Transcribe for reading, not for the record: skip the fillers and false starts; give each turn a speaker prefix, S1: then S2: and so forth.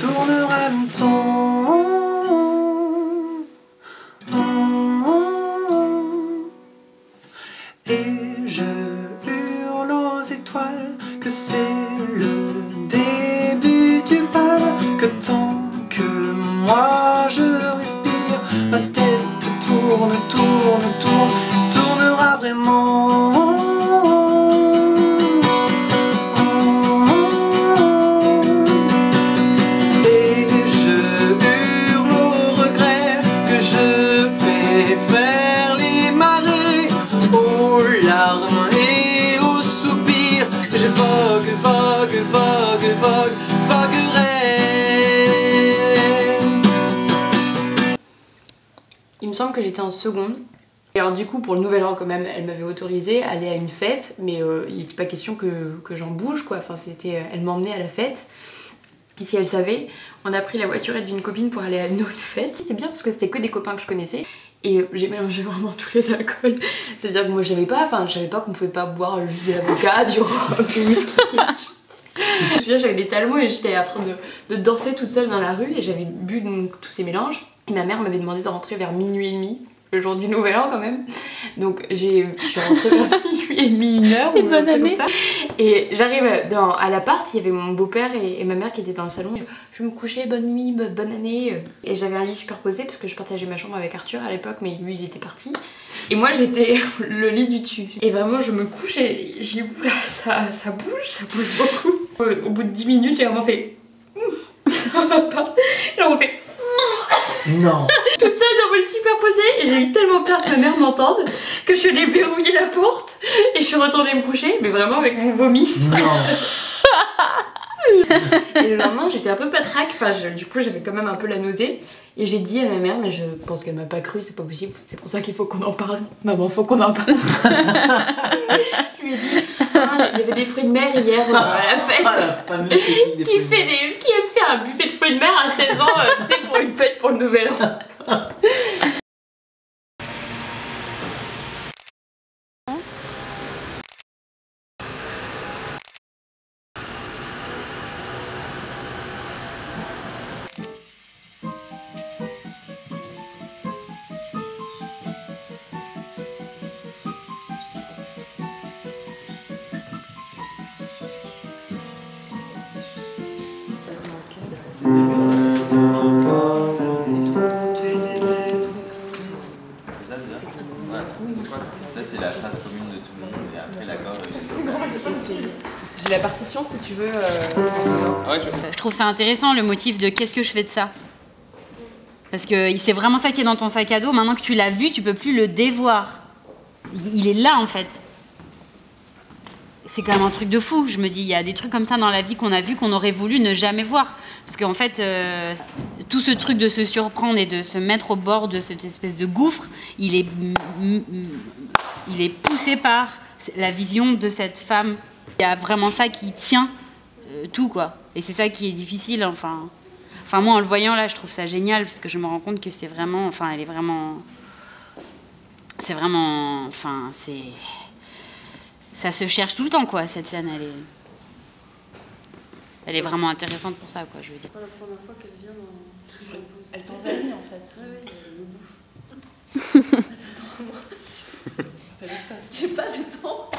S1: tournera longtemps. Et je hurle aux étoiles que c'est le début du bal, que tant que moi je respire, ma tête tourne, tourne, tourne, tournera vraiment. Et je hurle au regret que je vais faire les marées, aux larmes et aux soupirs, je vogue, vogue, vogue, vogue, voguerai.
S2: Il me semble que j'étais en seconde. Et alors du coup pour le nouvel an quand même, elle m'avait autorisé à aller à une fête, mais il n'était pas question que j'en bouge quoi, enfin c'était, elle m'emmenait à la fête. Et si elle savait, on a pris la voiturette d'une copine pour aller à une autre fête. C'était bien parce que c'était que des copains que je connaissais. Et j'ai mélangé vraiment tous les alcools. C'est-à-dire que moi je savais pas qu'on pouvait pas boire juste de l'avocat, du rhum, du whisky. Je me souviens, j'avais des talons et j'étais en train de danser toute seule dans la rue et j'avais bu donc tous ces mélanges. Et ma mère m'avait demandé de rentrer vers minuit et demi, le jour du nouvel an quand même. Donc je suis rentrée vers minuit et demi, 1h ou un truc comme ça. Et j'arrive à l'appart, il y avait mon beau-père et ma mère qui étaient dans le salon. Je vais me coucher, bonne nuit, bonne année. Et j'avais un lit superposé parce que je partageais ma chambre avec Arthur à l'époque, mais lui il était parti. Et moi j'étais le lit du dessus. Et vraiment je me couche et j'ai dit oula, ça bouge beaucoup. Au bout de 10 minutes j'ai vraiment fait ça va pas. J'ai vraiment fait
S1: Non.
S2: toute seule dans mon lit superposé et j'ai eu tellement peur que ma mère m'entende que je l'ai verrouillé la porte et je suis retournée me coucher, mais vraiment avec mon vomi.
S1: Non.
S2: Et le lendemain j'étais un peu patraque, enfin du coup j'avais quand même un peu la nausée et j'ai dit à ma mère, mais je pense qu'elle m'a pas cru, c'est pas possible, c'est pour ça qu'il faut qu'on en parle. Maman, faut qu'on en parle. Je lui ai dit, ah, il y avait des fruits de mer hier à la fête. Qui a fait un buffet de fruits de mer à 16 ans, c'est pour une fête pour le nouvel an.
S3: Ça c'est la phrase commune de tout le monde et après l'accord
S2: J'ai la partition si tu veux.
S4: Je trouve ça intéressant le motif de qu'est-ce que je fais de ça. Parce que c'est vraiment ça qui est dans ton sac à dos. Maintenant que tu l'as vu, tu peux plus le dévoir. Il est là en fait. C'est quand même un truc de fou. Je me dis, il y a des trucs comme ça dans la vie qu'on a vu qu'on aurait voulu ne jamais voir. Parce qu'en fait, tout ce truc de se surprendre et de se mettre au bord de cette espèce de gouffre, il est poussé par la vision de cette femme. Il y a vraiment ça qui tient tout, quoi. Et c'est ça qui est difficile, enfin moi, en le voyant là, je trouve ça génial parce que je me rends compte que c'est vraiment... Enfin, elle est vraiment... C'est vraiment... Enfin, c'est... Ça se cherche tout le temps, quoi, cette scène. Elle est vraiment intéressante pour ça, quoi, je veux dire.
S2: C'est pas la première fois qu'elle vient dans... Elle t'envahit, en fait. Oui, elle me bouffe. Pas de temps, moi. Pas d'espace. J'ai pas de temps.